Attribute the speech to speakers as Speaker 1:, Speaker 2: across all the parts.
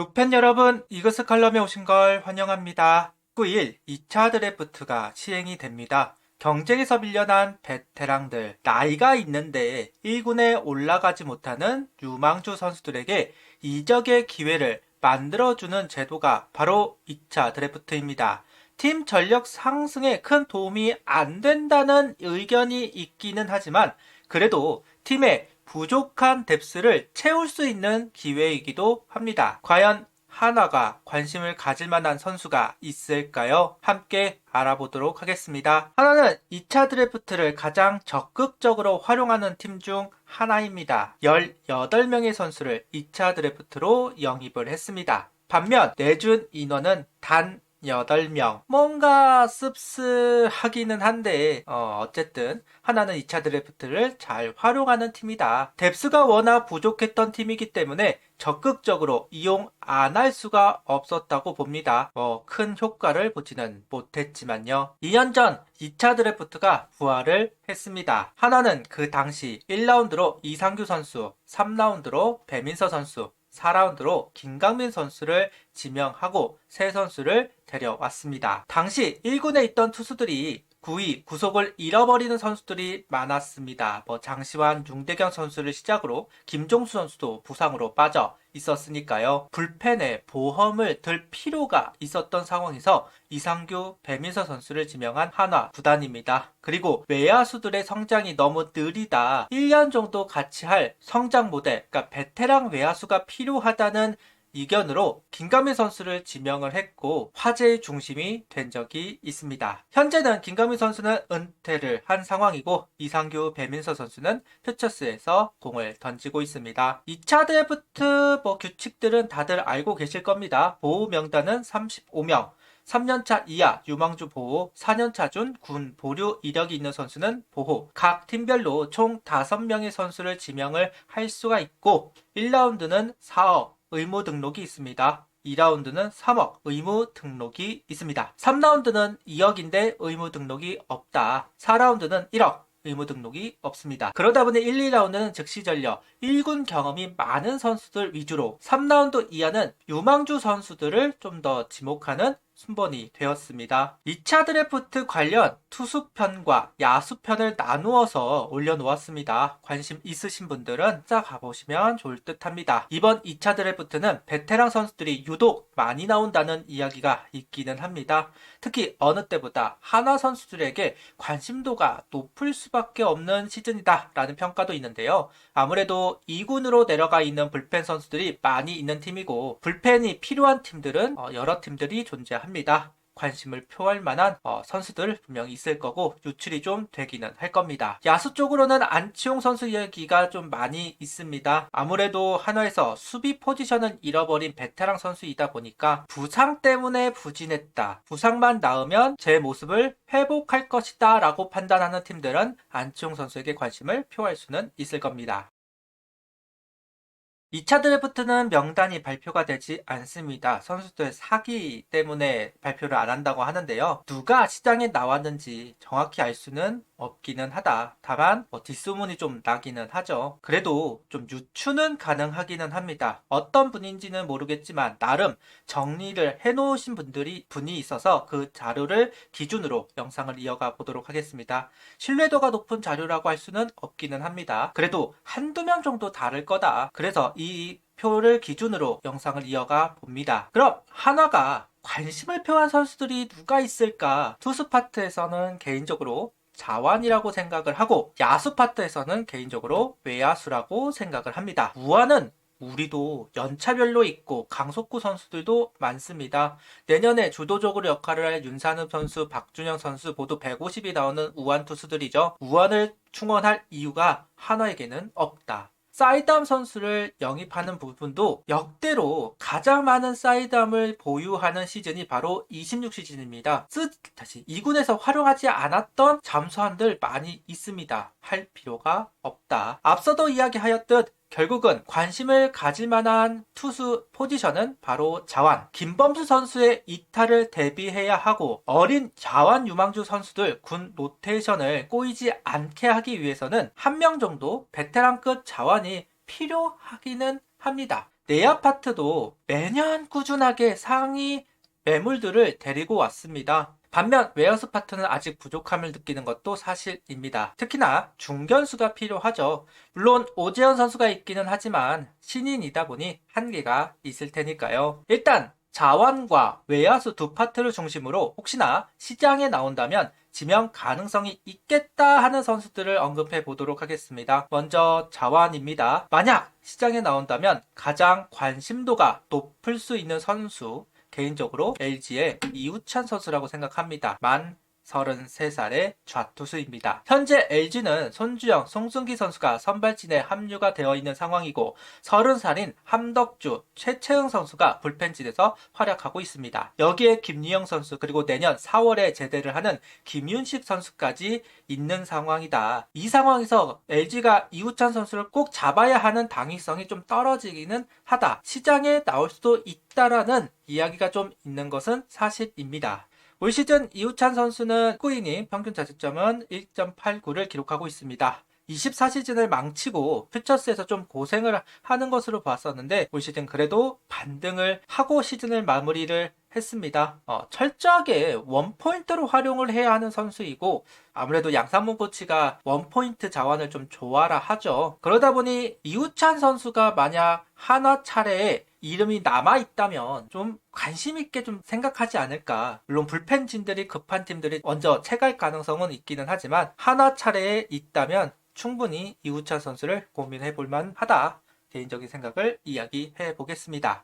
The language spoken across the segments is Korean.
Speaker 1: 룩팬 여러분, 이그스 칼럼에 오신 걸 환영합니다. 9일 2차 드래프트가 시행이 됩니다. 경쟁에서 밀려난 베테랑들, 나이가 있는데 1군에 올라가지 못하는 유망주 선수들에게 이적의 기회를 만들어주는 제도가 바로 2차 드래프트입니다. 팀 전력 상승에 큰 도움이 안 된다는 의견이 있기는 하지만 그래도 팀의 부족한 뎁스를 채울 수 있는 기회이기도 합니다. 과연 하나가 관심을 가질 만한 선수가 있을까요? 함께 알아보도록 하겠습니다. 하나는 2차 드래프트를 가장 적극적으로 활용하는 팀 중 하나입니다. 18명의 선수를 2차 드래프트로 영입을 했습니다. 반면 내준 인원은 단 8명. 뭔가 씁쓸하기는 한데 어쨌든 하나는 2차 드래프트를 잘 활용하는 팀이다. 뎁스가 워낙 부족했던 팀이기 때문에 적극적으로 이용 안 할 수가 없었다고 봅니다. 큰 효과를 보지는 못했지만요. 2년 전 2차 드래프트가 부활을 했습니다. 하나는 그 당시 1라운드로 이상규 선수, 3라운드로 배민서 선수, 4라운드로 김강민 선수를 지명하고 새 선수를 데려왔습니다. 당시 1군에 있던 투수들이 구위, 구속을 잃어버리는 선수들이 많았습니다. 장시환, 윤대경 선수를 시작으로 김종수 선수도 부상으로 빠져 있었으니까요. 불펜에 보험을 들 필요가 있었던 상황에서 이상규, 배민서 선수를 지명한 한화 구단입니다. 그리고 외야수들의 성장이 너무 느리다. 1년 정도 같이 할 성장 모델, 그러니까 베테랑 외야수가 필요하다는 이견으로 김가민 선수를 지명을 했고 화제의 중심이 된 적이 있습니다. 현재는 김가민 선수는 은퇴를 한 상황이고 이상규, 배민서 선수는 퓨처스에서 공을 던지고 있습니다. 2차 드래프트 규칙들은 다들 알고 계실 겁니다. 보호 명단은 35명, 3년차 이하 유망주 보호, 4년차 준 군 보류 이력이 있는 선수는 보호. 각 팀별로 총 5명의 선수를 지명을 할 수가 있고 1라운드는 4억 의무 등록이 있습니다. 2라운드는 3억 의무 등록이 있습니다. 3라운드는 2억인데 의무 등록이 없다. 4라운드는 1억 의무 등록이 없습니다. 그러다 보니 1, 2라운드는 즉시 전력, 1군 경험이 많은 선수들 위주로 3라운드 이하는 유망주 선수들을 좀 더 지목하는 순번이 되었습니다. 2차 드래프트 관련 투수편과 야수편을 나누어서 올려놓았습니다. 관심 있으신 분들은 찾아가보시면 좋을 듯 합니다. 이번 2차 드래프트는 베테랑 선수들이 유독 많이 나온다는 이야기가 있기는 합니다. 특히 어느 때보다 한화 선수들에게 관심도가 높을 수밖에 없는 시즌이다 라는 평가도 있는데요. 아무래도 2군으로 내려가 있는 불펜 선수들이 많이 있는 팀이고 불펜이 필요한 팀들은 여러 팀들이 존재합니다. 관심을 표할 만한 선수들 분명히 있을 거고 유출이 좀 되기는 할 겁니다. 야수 쪽으로는 안치홍 선수 이야기가 좀 많이 있습니다. 아무래도 한화에서 수비 포지션을 잃어버린 베테랑 선수이다 보니까 부상 때문에 부진했다. 부상만 나으면 제 모습을 회복할 것이다 라고 판단하는 팀들은 안치홍 선수에게 관심을 표할 수는 있을 겁니다. 2차 드래프트는 명단이 발표가 되지 않습니다. 선수들 사기 때문에 발표를 안 한다고 하는데요. 누가 시장에 나왔는지 정확히 알 수는 없기는 하다. 다만 뒷소문이 좀 나기는 하죠. 그래도 좀 유추는 가능하기는 합니다. 어떤 분인지는 모르겠지만 나름 정리를 해놓으신 분이 있어서 그 자료를 기준으로 영상을 이어가 보도록 하겠습니다. 신뢰도가 높은 자료라고 할 수는 없기는 합니다. 그래도 한두 명 정도 다를 거다. 그래서 이 표를 기준으로 영상을 이어가 봅니다. 그럼 한화가 관심을 표한 선수들이 누가 있을까? 투수 파트에서는 개인적으로 자완이라고 생각을 하고 야수 파트에서는 개인적으로 외야수라고 생각을 합니다. 우완은 우리도 연차별로 있고 강속구 선수들도 많습니다. 내년에 주도적으로 역할을 할 윤산읍 선수, 박준영 선수 모두 150이 나오는 우완 투수들이죠. 우완을 충원할 이유가 한화에게는 없다. 사이드암 선수를 영입하는 부분도 역대로 가장 많은 사이드암을 보유하는 시즌이 바로 26 시즌입니다. 다시 2군에서 활용하지 않았던 잠수함들 많이 있습니다. 할 필요가 없다. 앞서도 이야기하였듯 결국은 관심을 가질 만한 투수 포지션은 바로 자완. 김범수 선수의 이탈을 대비해야 하고 어린 자완 유망주 선수들 군 로테이션을 꼬이지 않게 하기 위해서는 한 명 정도 베테랑급 자완이 필요하기는 합니다. 내야 파트도 매년 꾸준하게 상위 매물들을 데리고 왔습니다. 반면 외야수 파트는 아직 부족함을 느끼는 것도 사실입니다. 특히나 중견수가 필요하죠. 물론 오재현 선수가 있기는 하지만 신인이다 보니 한계가 있을 테니까요. 일단 자완과 외야수 두 파트를 중심으로 혹시나 시장에 나온다면 지명 가능성이 있겠다 하는 선수들을 언급해 보도록 하겠습니다. 먼저 자완입니다. 만약 시장에 나온다면 가장 관심도가 높을 수 있는 선수, 개인적으로 LG의 이우찬 선수라고 생각합니다. 만 33살의 좌투수입니다. 현재 LG는 손주영, 송승기 선수가 선발진에 합류가 되어 있는 상황이고 30살인 함덕주, 최채흥 선수가 불펜진에서 활약하고 있습니다. 여기에 김유영 선수 그리고 내년 4월에 제대를 하는 김윤식 선수까지 있는 상황이다. 이 상황에서 LG가 이우찬 선수를 꼭 잡아야 하는 당위성이 좀 떨어지기는 하다. 시장에 나올 수도 있다라는 이야기가 좀 있는 것은 사실입니다. 올 시즌 이우찬 선수는 19이닝 평균 자책점은 1.89를 기록하고 있습니다. 24시즌을 망치고 퓨처스에서 좀 고생을 하는 것으로 봤었는데 올 시즌 그래도 반등을 하고 시즌을 마무리를 했습니다. 철저하게 원포인트로 활용을 해야 하는 선수이고 아무래도 양상문 코치가 원포인트 자원을 좀 좋아라 하죠. 그러다 보니 이우찬 선수가 만약 하나 차례에 이름이 남아있다면 좀 관심있게 좀 생각하지 않을까. 물론 불펜진들이 급한 팀들이 먼저 채갈 가능성은 있기는 하지만 하나 차례에 있다면 충분히 이우찬 선수를 고민해 볼 만하다. 개인적인 생각을 이야기해 보겠습니다.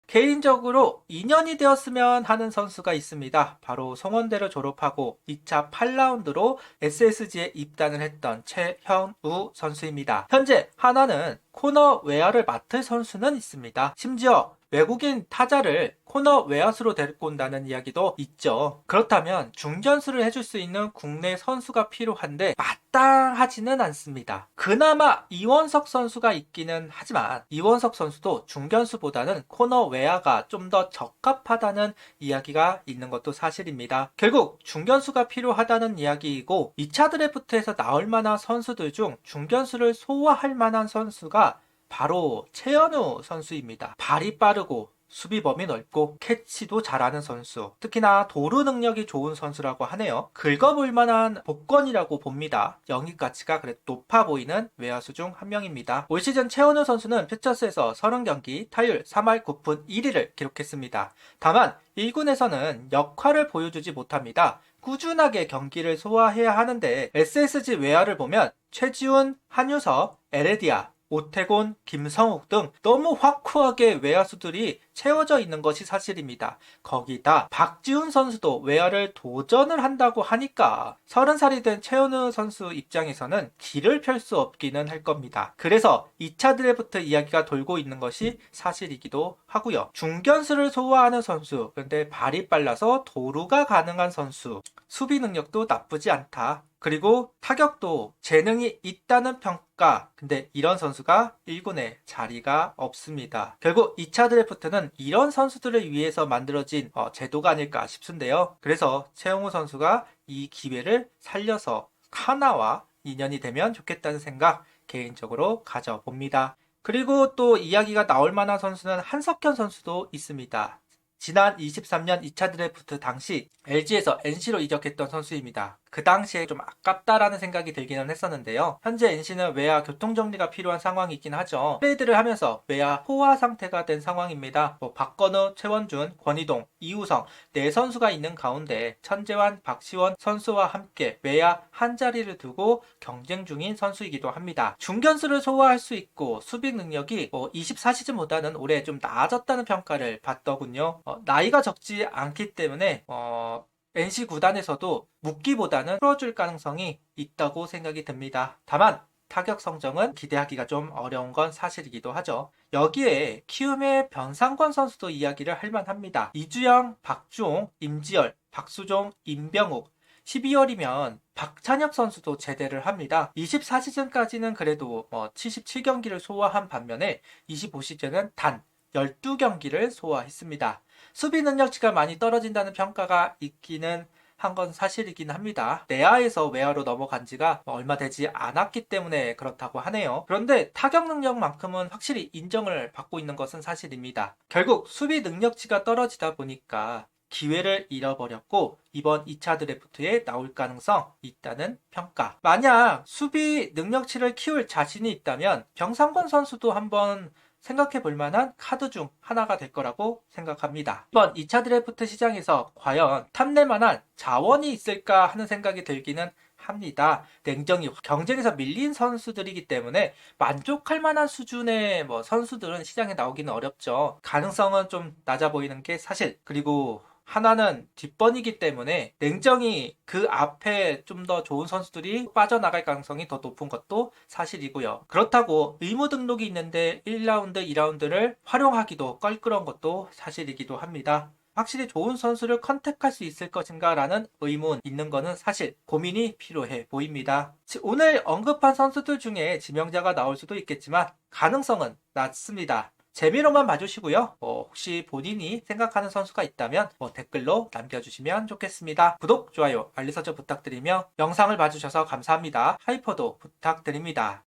Speaker 1: 개인적으로 2년이 되었으면 하는 선수가 있습니다. 바로 송원대를 졸업하고 2차 8라운드로 SSG에 입단을 했던 최현우 선수입니다. 현재 하나는 코너 외야를 맡을 선수는 있습니다. 심지어 외국인 타자를 코너 외야수로 데리고 온다는 이야기도 있죠. 그렇다면 중견수를 해줄 수 있는 국내 선수가 필요한데 마땅하지는 않습니다. 그나마 이원석 선수가 있기는 하지만 이원석 선수도 중견수보다는 코너 외야가 좀 더 적합하다는 이야기가 있는 것도 사실입니다. 결국 중견수가 필요하다는 이야기이고 2차 드래프트에서 나올 만한 선수들 중 중견수를 소화할 만한 선수가 바로 최현우 선수입니다. 발이 빠르고 수비 범위 넓고 캐치도 잘하는 선수, 특히나 도루 능력이 좋은 선수라고 하네요. 긁어볼 만한 복권이라고 봅니다. 영입 가치가 그래도 높아 보이는 외야수 중 한 명입니다. 올 시즌 최현우 선수는 퓨처스에서 30경기 타율 3할 9푼 1리를 기록했습니다. 다만 1군에서는 역할을 보여주지 못합니다. 꾸준하게 경기를 소화해야 하는데 SSG 외야를 보면 최지훈, 한유석, 에레디아, 오태곤, 김성욱 등 너무 확고하게 외야수들이 채워져 있는 것이 사실입니다. 거기다 박지훈 선수도 외야를 도전을 한다고 하니까 30살이 된 최현우 선수 입장에서는 길을 펼 수 없기는 할 겁니다. 그래서 2차 드래프트 이야기가 돌고 있는 것이 사실이기도 하고요. 중견수를 소화하는 선수, 그런데 발이 빨라서 도루가 가능한 선수, 수비 능력도 나쁘지 않다. 그리고 타격도 재능이 있다는 평가. 근데 이런 선수가 1군에 자리가 없습니다. 결국 2차 드래프트는 이런 선수들을 위해서 만들어진 제도가 아닐까 싶은데요. 그래서 최영우 선수가 이 기회를 살려서 하나와 인연이 되면 좋겠다는 생각 개인적으로 가져봅니다. 그리고 또 이야기가 나올 만한 선수는 한석현 선수도 있습니다. 지난 23년 2차 드래프트 당시 LG에서 NC로 이적했던 선수입니다. 그 당시에 좀 아깝다라는 생각이 들기는 했었는데요. 현재 NC는 외야 교통정리가 필요한 상황이긴 하죠. 트레이드를 하면서 외야 포화 상태가 된 상황입니다. 박건우, 최원준, 권희동, 이우성 네 선수가 있는 가운데 천재환, 박시원 선수와 함께 외야 한 자리를 두고 경쟁 중인 선수이기도 합니다. 중견수를 소화할 수 있고 수비 능력이 24시즌보다는 올해 좀 나아졌다는 평가를 받더군요. 나이가 적지 않기 때문에 NC 구단에서도 묵기보다는 풀어줄 가능성이 있다고 생각이 듭니다. 다만 타격 성적은 기대하기가 좀 어려운 건 사실이기도 하죠. 여기에 키움의 변상권 선수도 이야기를 할 만합니다. 이주영, 박주홍, 임지열, 박수종, 임병욱 12월이면 박찬혁 선수도 제대를 합니다. 24시즌까지는 그래도 77경기를 소화한 반면에 25시즌은 단 12경기를 소화했습니다. 수비 능력치가 많이 떨어진다는 평가가 있기는 한 건 사실이긴 합니다. 내야에서 외야로 넘어간 지가 얼마 되지 않았기 때문에 그렇다고 하네요. 그런데 타격 능력만큼은 확실히 인정을 받고 있는 것은 사실입니다. 결국 수비 능력치가 떨어지다 보니까 기회를 잃어버렸고 이번 2차 드래프트에 나올 가능성 있다는 평가. 만약 수비 능력치를 키울 자신이 있다면 병상권 선수도 한번 생각해 볼 만한 카드 중 하나가 될 거라고 생각합니다. 이번 2차 드래프트 시장에서 과연 탐낼 만한 자원이 있을까 하는 생각이 들기는 합니다. 냉정히 경쟁에서 밀린 선수들이기 때문에 만족할 만한 수준의 선수들은 시장에 나오기는 어렵죠. 가능성은 좀 낮아 보이는 게 사실. 그리고 하나는 뒷번이기 때문에 냉정히 그 앞에 좀 더 좋은 선수들이 빠져나갈 가능성이 더 높은 것도 사실이고요. 그렇다고 의무 등록이 있는데 1라운드, 2라운드를 활용하기도 껄끄러운 것도 사실이기도 합니다. 확실히 좋은 선수를 컨택할 수 있을 것인가 라는 의문 있는 거는 사실 고민이 필요해 보입니다. 오늘 언급한 선수들 중에 지명자가 나올 수도 있겠지만 가능성은 낮습니다. 재미로만 봐주시고요. 혹시 본인이 생각하는 선수가 있다면 댓글로 남겨주시면 좋겠습니다. 구독, 좋아요, 알림 설정 부탁드리며 영상을 봐주셔서 감사합니다. 하이퍼도 부탁드립니다.